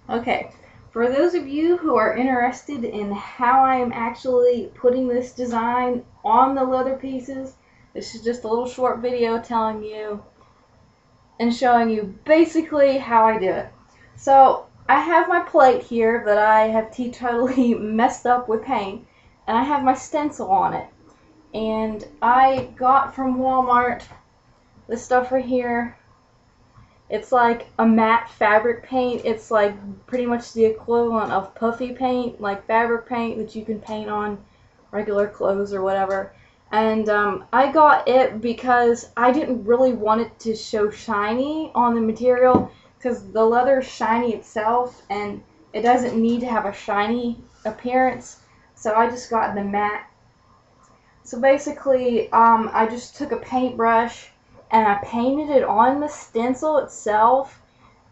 Okay, for those of you who are interested in how I am actually putting this design on the leather pieces, this is just a little short video telling you and showing you basically how I do it. So I have my plate here that I have totally messed up with paint, and I have my stencil on it. And I got from Walmart this stuff right here. It's like a matte fabric paint. It's like pretty much the equivalent of puffy paint, like fabric paint that you can paint on regular clothes or whatever. And I got it because I didn't really want it to show shiny on the material because the leather is shiny itself and it doesn't need to have a shiny appearance. So I just got the matte. So basically, I just took a paintbrush and I painted it on the stencil itself,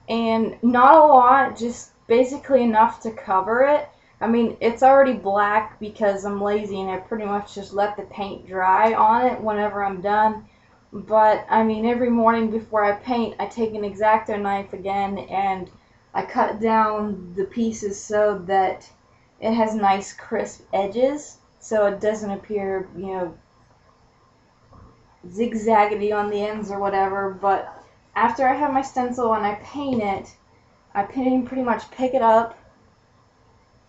and not a lot, just basically enough to cover it. I mean, it's already black because I'm lazy and I pretty much just let the paint dry on it whenever I'm done. But, I mean, every morning before I paint, I take an X-Acto knife again and I cut down the pieces so that it has nice crisp edges so it doesn't appear, zigzaggedy on the ends or whatever. But after I have my stencil and I paint it, I pretty much pick it up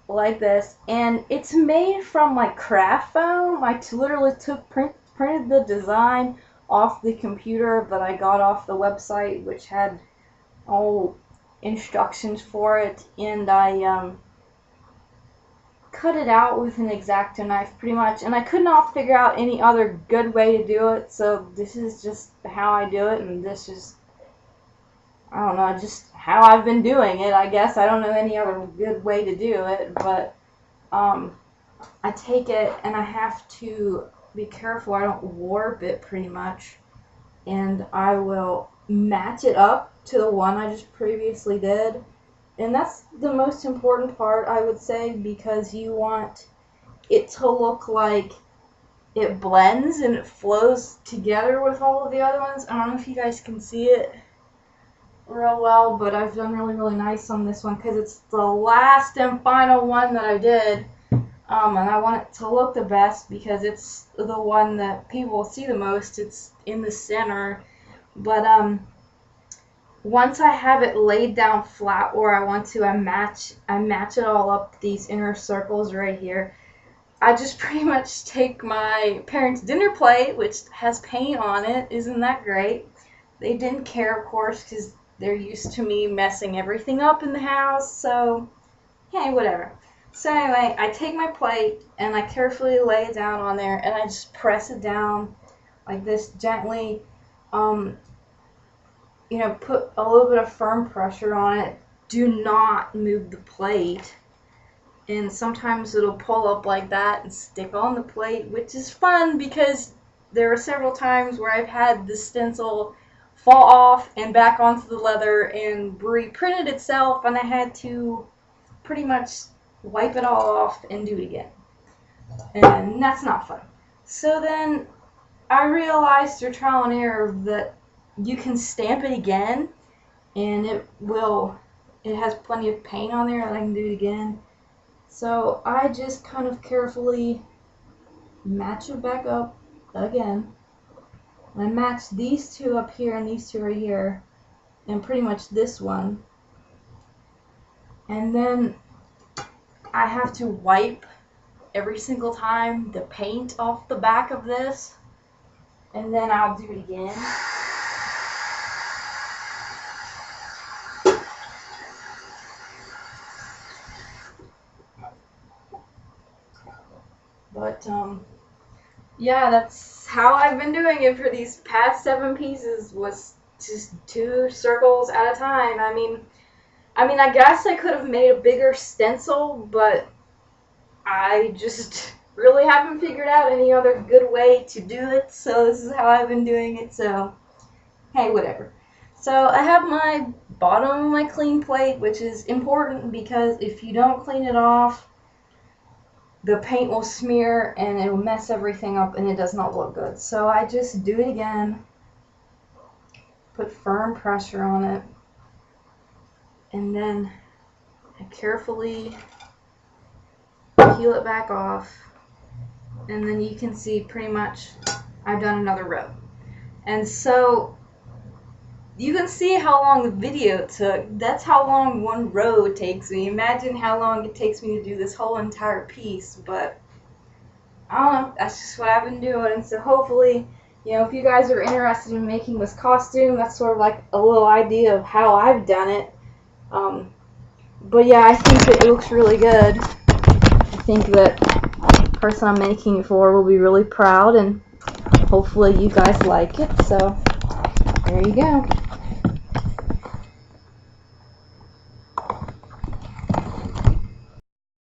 like this, and it's made from like craft foam. I literally printed the design off the computer that I got off the website, which had all instructions for it, and I cut it out with an X-Acto knife pretty much, and I could not figure out any other good way to do it, so this is just how I do it, and this is, I don't know, just how I've been doing it, I guess. I don't know any other good way to do it, but I take it and I have to be careful I don't warp it pretty much, and I will match it up to the one I just previously did. And that's the most important part, I would say, because you want it to look like it blends and it flows together with all of the other ones. I don't know if you guys can see it real well, but I've done really, really nice on this one because it's the last and final one that I did. And I want it to look the best because it's the one that people see the most. It's in the center. But once I have it laid down flat where I want to, I match it all up, these inner circles right here. I just pretty much take my parents' dinner plate, which has paint on it. Isn't that great? They didn't care, of course, because they're used to me messing everything up in the house, so hey, whatever. So anyway, I take my plate and I carefully lay it down on there and I just press it down like this gently. Put a little bit of firm pressure on it. Do not move the plate. And sometimes it'll pull up like that and stick on the plate, which is fun because there are several times where I've had the stencil fall off and back onto the leather and reprinted itself, and I had to pretty much wipe it all off and do it again. And that's not fun. So then I realized through trial and error that you can stamp it again and it has plenty of paint on there and I can do it again. So I just kind of carefully match it back up again. I match these two up here and these two right here and pretty much this one. And then I have to wipe every single time the paint off the back of this, and then I'll do it again. But yeah, that's how I've been doing it for these past 7 pieces, was just 2 circles at a time. I mean, I guess I could have made a bigger stencil, but I just really haven't figured out any other good way to do it, so this is how I've been doing it, so hey, whatever. So I have my bottom of my clean plate, which is important because if you don't clean it off, the paint will smear and it will mess everything up and it does not look good. So I just do it again, put firm pressure on it, and then I carefully peel it back off, and then you can see pretty much I've done another row. And so you can see how long the video took. That's how long one row takes me. Imagine how long it takes me to do this whole entire piece, but I don't know, that's just what I've been doing. And so hopefully, you know, if you guys are interested in making this costume, that's sort of like a little idea of how I've done it. But yeah, I think that it looks really good. I think that the person I'm making it for will be really proud, and hopefully you guys like it. So there you go.